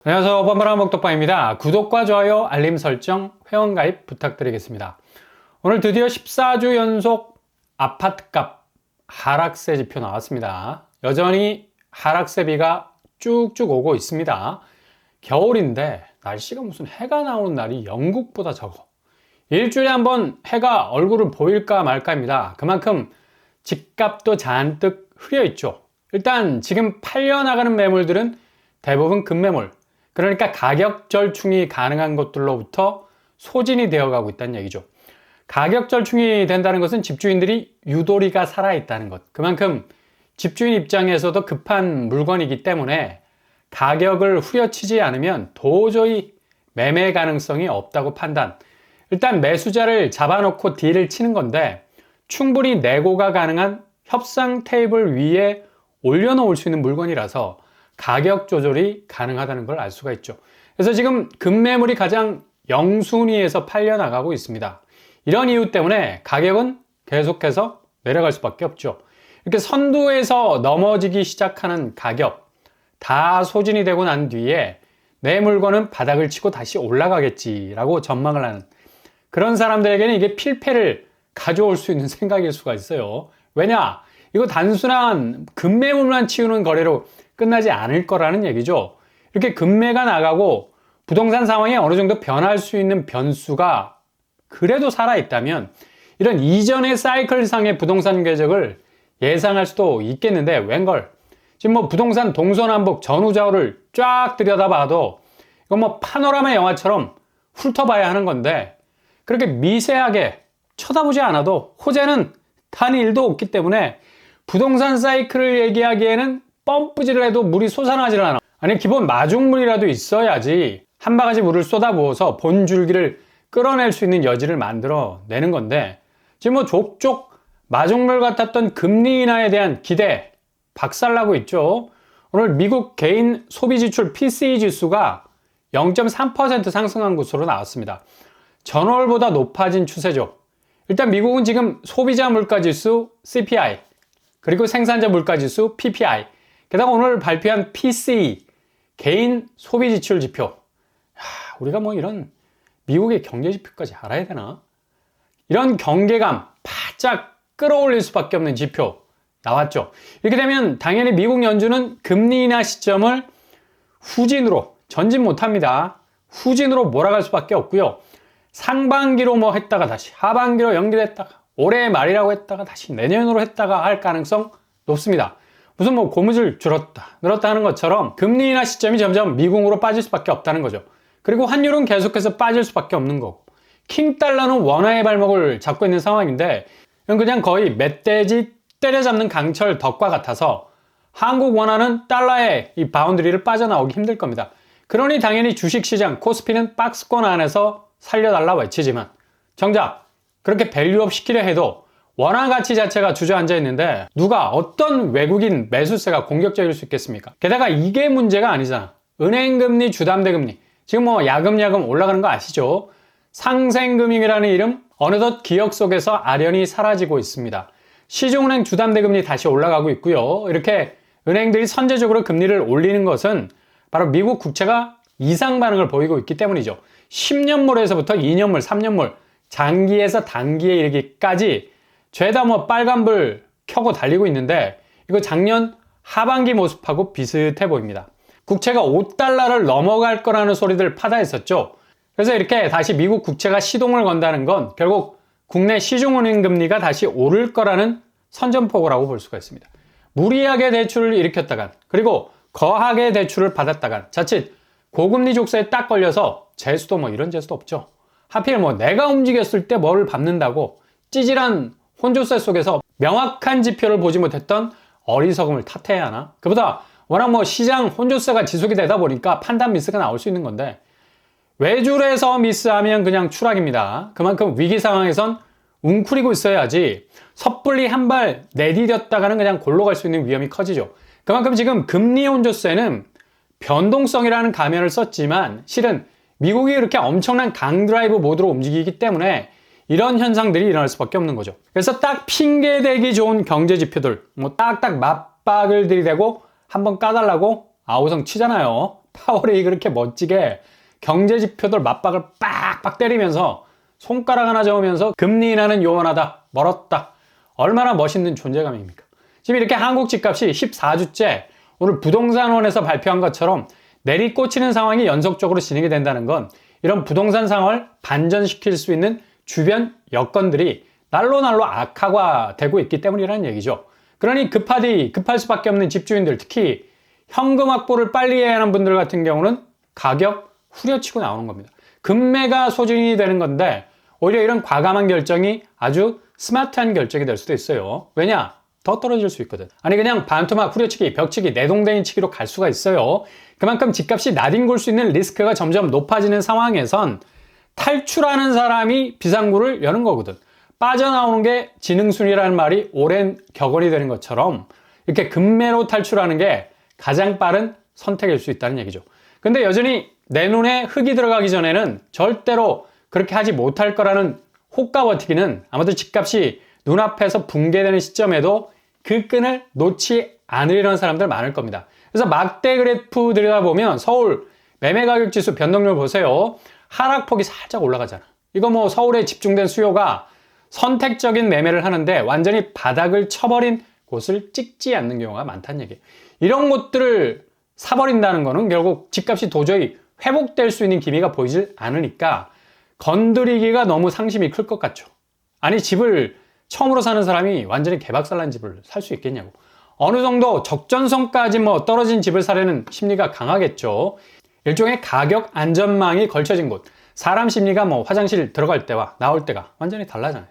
안녕하세요. 뻔뻔한 먹덕방입니다. 구독과 좋아요, 알림 설정, 회원가입 부탁드리겠습니다. 오늘 드디어 14주 연속 아파트값 하락세 지표 나왔습니다. 여전히 하락세 비가 쭉쭉 오고 있습니다. 겨울인데 날씨가 무슨 해가 나오는 날이 영국보다 적어. 일주일에 한번 해가 얼굴을 보일까 말까입니다. 그만큼 집값도 잔뜩 흐려 있죠. 일단 지금 팔려나가는 매물들은 대부분 급매물, 그러니까 가격 절충이 가능한 것들로부터 소진이 되어가고 있다는 얘기죠. 가격 절충이 된다는 것은 집주인들이 유도리가 살아있다는 것, 그만큼 집주인 입장에서도 급한 물건이기 때문에 가격을 후려치지 않으면 도저히 매매 가능성이 없다고 판단. 일단 매수자를 잡아놓고 딜을 치는 건데 충분히 내고가 가능한 협상 테이블 위에 올려놓을 수 있는 물건이라서 가격 조절이 가능하다는 걸 알 수가 있죠. 그래서 지금 급매물이 가장 영순위에서 팔려나가고 있습니다. 이런 이유 때문에 가격은 계속해서 내려갈 수밖에 없죠. 이렇게 선두에서 넘어지기 시작하는 가격 다 소진이 되고 난 뒤에 내 물건은 바닥을 치고 다시 올라가겠지라고 전망을 하는 그런 사람들에게는 이게 필패를 가져올 수 있는 생각일 수가 있어요. 왜냐? 이거 단순한 급매물만 치우는 거래로 끝나지 않을 거라는 얘기죠. 이렇게 급매가 나가고 부동산 상황이 어느 정도 변할 수 있는 변수가 그래도 살아있다면 이런 이전의 사이클상의 부동산 궤적을 예상할 수도 있겠는데 웬걸? 지금 뭐 부동산 동서남북 전후좌우를 쫙 들여다봐도 이건 뭐 파노라마 영화처럼 훑어봐야 하는 건데 그렇게 미세하게 쳐다보지 않아도 호재는 단 1도 없기 때문에 부동산 사이클을 얘기하기에는 펌프질을 해도 물이 솟아나질 않아. 아니 기본 마중물이라도 있어야지 한 바가지 물을 쏟아부어서 본줄기를 끌어낼 수 있는 여지를 만들어 내는 건데 지금 뭐 족족 마중물 같았던 금리 인하에 대한 기대 박살나고 있죠. 오늘 미국 개인 소비지출 PCE 지수가 0.3% 상승한 것으로 나왔습니다. 전월보다 높아진 추세죠. 일단 미국은 지금 소비자 물가지수 CPI 그리고 생산자 물가지수 PPI 게다가 오늘 발표한 PCE 개인 소비지출 지표 우리가 뭐 이런 미국의 경제 지표까지 알아야 되나? 이런 경계감 바짝 끌어올릴 수밖에 없는 지표 나왔죠. 이렇게 되면 당연히 미국 연준은 금리 인하 시점을 후진으로 전진 못합니다. 후진으로 몰아갈 수밖에 없고요. 상반기로 뭐 했다가 다시 하반기로 연기됐다가 올해 말이라고 했다가 다시 내년으로 했다가 할 가능성 높습니다. 무슨 뭐 고무줄 줄었다 늘었다 하는 것처럼 금리 인하 시점이 점점 미궁으로 빠질 수밖에 없다는 거죠. 그리고 환율은 계속해서 빠질 수밖에 없는 거고 킹달러는 원화의 발목을 잡고 있는 상황인데 이건 그냥 거의 멧돼지 때려잡는 강철 덕과 같아서 한국 원화는 달러의 이 바운드리를 빠져나오기 힘들 겁니다. 그러니 당연히 주식시장 코스피는 박스권 안에서 살려달라 외치지만 정작 그렇게 밸류업 시키려 해도 원화 가치 자체가 주저앉아 있는데 누가 어떤 외국인 매수세가 공격적일 수 있겠습니까? 게다가 이게 문제가 아니잖아. 은행금리, 주담대금리 지금 뭐 야금야금 올라가는 거 아시죠? 상생금융이라는 이름 어느덧 기억 속에서 아련히 사라지고 있습니다. 시중은행 주담대금리 다시 올라가고 있고요. 이렇게 은행들이 선제적으로 금리를 올리는 것은 바로 미국 국채가 이상 반응을 보이고 있기 때문이죠. 10년물에서부터 2년물, 3년물 장기에서 단기에 이르기까지 죄다 뭐 빨간불 켜고 달리고 있는데 이거 작년 하반기 모습하고 비슷해 보입니다. 국채가 5달러를 넘어갈 거라는 소리들 파다했었죠. 그래서 이렇게 다시 미국 국채가 시동을 건다는 건 결국 국내 시중은행 금리가 다시 오를 거라는 선전포고라고 볼 수가 있습니다. 무리하게 대출을 일으켰다간 그리고 거하게 대출을 받았다간 자칫 고금리 족쇄에 딱 걸려서 재수도 뭐 이런 재수도 없죠. 하필 뭐 내가 움직였을 때 뭐를 밟는다고 찌질한 혼조세 속에서 명확한 지표를 보지 못했던 어리석음을 탓해야 하나? 그보다 워낙 뭐 시장 혼조세가 지속이 되다 보니까 판단 미스가 나올 수 있는 건데 외줄에서 미스하면 그냥 추락입니다. 그만큼 위기 상황에선 웅크리고 있어야지 섣불리 한 발 내디뎠다가는 그냥 골로 갈 수 있는 위험이 커지죠. 그만큼 지금 금리 혼조세는 변동성이라는 가면을 썼지만 실은 미국이 이렇게 엄청난 강드라이브 모드로 움직이기 때문에 이런 현상들이 일어날 수밖에 없는 거죠. 그래서 딱 핑계대기 좋은 경제 지표들 뭐 딱딱 맞박을 들이대고 한번 까달라고 아우성 치잖아요. 파월이 그렇게 멋지게 경제 지표들 맞박을 빡빡 때리면서 손가락 하나 저으면서 금리 인하는 요원하다, 멀었다. 얼마나 멋있는 존재감입니까? 지금 이렇게 한국 집값이 14주째 오늘 부동산원에서 발표한 것처럼 내리꽂히는 상황이 연속적으로 진행이 된다는 건 이런 부동산 상황을 반전시킬 수 있는 주변 여건들이 날로 악화되고 있기 때문이라는 얘기죠. 그러니 급할 수밖에 없는 집주인들, 특히 현금 확보를 빨리 해야 하는 분들 같은 경우는 가격 후려치고 나오는 겁니다. 금매가 소진이 되는 건데 오히려 이런 과감한 결정이 아주 스마트한 결정이 될 수도 있어요. 왜냐? 더 떨어질 수 있거든. 아니 그냥 반토막 후려치기, 벽치기, 내동댕이 치기로 갈 수가 있어요. 그만큼 집값이 나뒹굴 수 있는 리스크가 점점 높아지는 상황에선 탈출하는 사람이 비상구를 여는 거거든. 빠져나오는 게 지능순이라는 말이 오랜 격언이 되는 것처럼 이렇게 금매로 탈출하는 게 가장 빠른 선택일 수 있다는 얘기죠. 근데 여전히 내 눈에 흙이 들어가기 전에는 절대로 그렇게 하지 못할 거라는 호가 버티기는 아마도 집값이 눈앞에서 붕괴되는 시점에도 그 끈을 놓지 않으려는 사람들 많을 겁니다. 그래서 막대 그래프 들여다보면 서울 매매가격지수 변동률 보세요. 하락폭이 살짝 올라가잖아. 이거 뭐 서울에 집중된 수요가 선택적인 매매를 하는데 완전히 바닥을 쳐버린 곳을 찍지 않는 경우가 많다는 얘기예요. 이런 곳들을 사버린다는 거는 결국 집값이 도저히 회복될 수 있는 기미가 보이질 않으니까 건드리기가 너무 상심이 클 것 같죠. 아니 집을 처음으로 사는 사람이 완전히 개박살난 집을 살 수 있겠냐고. 어느 정도 적전선까지 뭐 떨어진 집을 사려는 심리가 강하겠죠. 일종의 가격 안전망이 걸쳐진 곳. 사람 심리가 뭐 화장실 들어갈 때와 나올 때가 완전히 달라잖아요.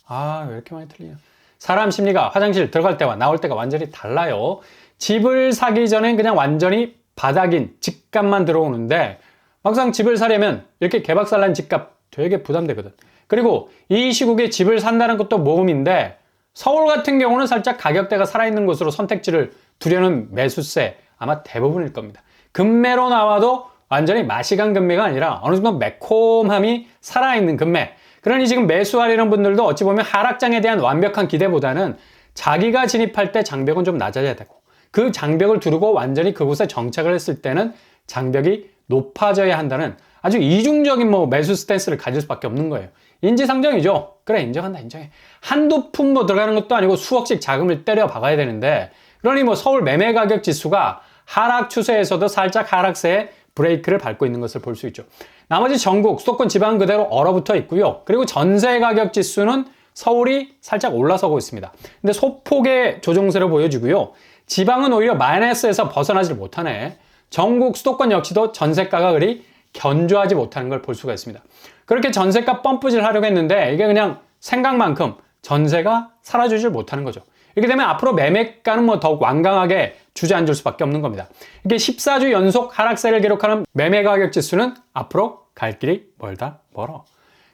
아, 왜 이렇게 많이 틀리냐. 사람 심리가 화장실 들어갈 때와 나올 때가 완전히 달라요. 집을 사기 전엔 그냥 완전히 바닥인 집값만 들어오는데 막상 집을 사려면 이렇게 개박살난 집값 되게 부담되거든. 그리고 이 시국에 집을 산다는 것도 모험인데 서울 같은 경우는 살짝 가격대가 살아있는 곳으로 선택지를 두려는 매수세 아마 대부분일 겁니다. 금매로 나와도 완전히 마시간 금매가 아니라 어느 정도 매콤함이 살아있는 금매. 그러니 지금 매수하려는 분들도 어찌 보면 하락장에 대한 완벽한 기대보다는 자기가 진입할 때 장벽은 좀 낮아져야 되고 그 장벽을 두르고 완전히 그곳에 정착을 했을 때는 장벽이 높아져야 한다는 아주 이중적인 뭐 매수 스탠스를 가질 수밖에 없는 거예요. 인지상정이죠. 그래, 인정한다, 인정해. 한두 푼 뭐 들어가는 것도 아니고 수억씩 자금을 때려 박아야 되는데 그러니 뭐 서울 매매 가격 지수가 하락 추세에서도 살짝 하락세에 브레이크를 밟고 있는 것을 볼 수 있죠. 나머지 전국, 수도권 지방 그대로 얼어붙어 있고요. 그리고 전세 가격 지수는 서울이 살짝 올라서고 있습니다. 근데 소폭의 조정세로 보여지고요. 지방은 오히려 마이너스에서 벗어나질 못하네. 전국, 수도권 역시도 전세가가 그리 견조하지 못하는 걸 볼 수가 있습니다. 그렇게 전세가 펌프질 하려고 했는데 이게 그냥 생각만큼 전세가 사라지질 못하는 거죠. 이렇게 되면 앞으로 매매가는 뭐 더욱 완강하게 주저앉을 수밖에 없는 겁니다. 이게 14주 연속 하락세를 기록하는 매매 가격 지수는 앞으로 갈 길이 멀어.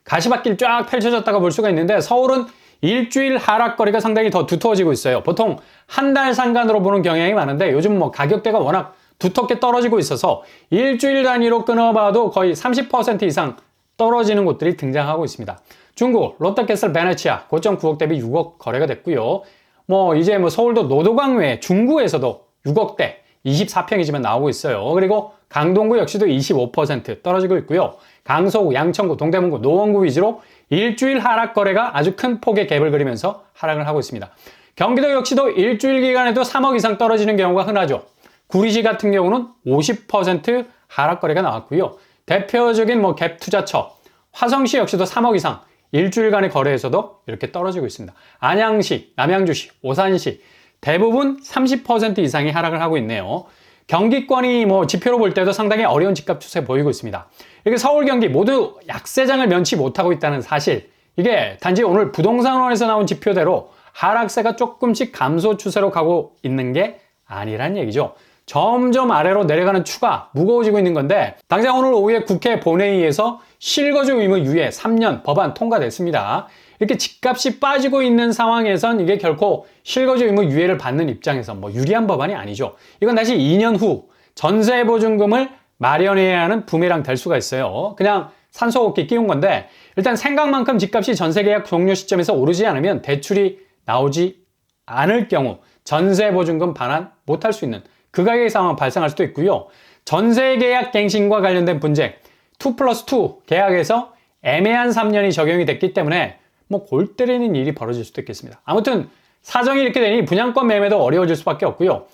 가시밭길 쫙 펼쳐졌다고 볼 수가 있는데 서울은 일주일 하락거리가 상당히 더 두터워지고 있어요. 보통 한 달 상간으로 보는 경향이 많은데 요즘 뭐 가격대가 워낙 두텁게 떨어지고 있어서 일주일 단위로 끊어봐도 거의 30% 이상 떨어지는 곳들이 등장하고 있습니다. 중구, 롯데캐슬 베네치아 고점 9억 대비 6억 거래가 됐고요. 뭐 이제 뭐 서울도 노도강 외에 중구에서도 6억대 24평이지만 나오고 있어요. 그리고 강동구 역시도 25% 떨어지고 있고요. 강서구, 양천구, 동대문구, 노원구 위주로 일주일 하락 거래가 아주 큰 폭의 갭을 그리면서 하락을 하고 있습니다. 경기도 역시도 일주일 기간에도 3억 이상 떨어지는 경우가 흔하죠. 구리시 같은 경우는 50% 하락 거래가 나왔고요. 대표적인 뭐 갭 투자처 화성시 역시도 3억 이상 일주일간의 거래에서도 이렇게 떨어지고 있습니다. 안양시, 남양주시, 오산시 대부분 30% 이상이 하락을 하고 있네요. 경기권이 뭐 지표로 볼 때도 상당히 어려운 집값 추세 보이고 있습니다. 이게 서울, 경기 모두 약세장을 면치 못하고 있다는 사실, 이게 단지 오늘 부동산원에서 나온 지표대로 하락세가 조금씩 감소 추세로 가고 있는 게 아니란 얘기죠. 점점 아래로 내려가는 추가 무거워지고 있는 건데 당장 오늘 오후에 국회 본회의에서 실거주 의무 유예 3년 법안 통과됐습니다. 이렇게 집값이 빠지고 있는 상황에선 이게 결코 실거주 의무 유예를 받는 입장에서 뭐 유리한 법안이 아니죠. 이건 다시 2년 후 전세보증금을 마련해야 하는 부메랑 될 수가 있어요. 그냥 산소호흡기 끼운 건데 일단 생각만큼 집값이 전세계약 종료 시점에서 오르지 않으면 대출이 나오지 않을 경우 전세보증금 반환 못할 수 있는 그 가격의 상황 발생할 수도 있고요. 전세 계약 갱신과 관련된 분쟁 2+2 계약에서 애매한 3년이 적용이 됐기 때문에 뭐 골 때리는 일이 벌어질 수도 있겠습니다. 아무튼 사정이 이렇게 되니 분양권 매매도 어려워질 수밖에 없고요.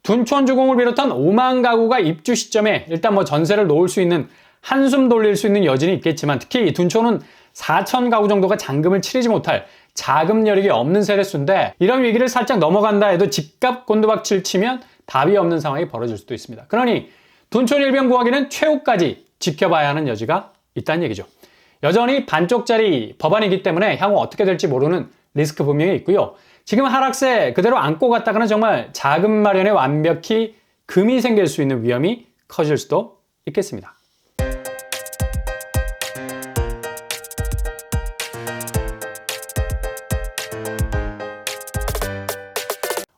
둔촌주공을 비롯한 5만 가구가 입주 시점에 일단 뭐 전세를 놓을 수 있는 한숨 돌릴 수 있는 여진이 있겠지만 특히 둔촌은 4천 가구 정도가 잔금을 치르지 못할 자금 여력이 없는 세대수인데 이런 위기를 살짝 넘어간다 해도 집값 곤두박질 치면 답이 없는 상황이 벌어질 수도 있습니다. 그러니 둔촌 일변 구하기는 최후까지 지켜봐야 하는 여지가 있다는 얘기죠. 여전히 반쪽짜리 법안이기 때문에 향후 어떻게 될지 모르는 리스크 분명히 있고요. 지금 하락세 그대로 안고 갔다가는 정말 자금 마련에 완벽히 금이 생길 수 있는 위험이 커질 수도 있겠습니다.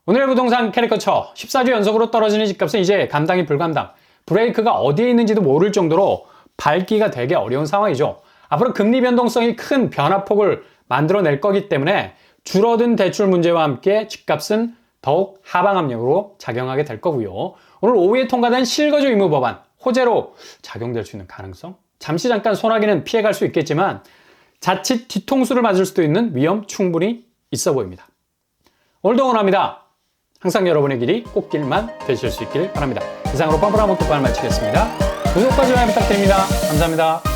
오늘의 부동산 캐리커처 14주 연속으로 떨어지는 집값은 이제 감당이 불감당, 브레이크가 어디에 있는지도 모를 정도로 밟기가 되게 어려운 상황이죠. 앞으로 금리 변동성이 큰 변화폭을 만들어낼 거기 때문에 줄어든 대출 문제와 함께 집값은 더욱 하방 압력으로 작용하게 될 거고요. 오늘 오후에 통과된 실거주 의무 법안, 호재로 작용될 수 있는 가능성? 잠시 잠깐 소나기는 피해갈 수 있겠지만 자칫 뒤통수를 맞을 수도 있는 위험 충분히 있어 보입니다. 오늘도 응원합니다. 항상 여러분의 길이 꽃길만 되실 수 있길 바랍니다. 이상으로 뻔뻔한 목격반을 마치겠습니다. 구독과 좋아요 부탁드립니다. 감사합니다.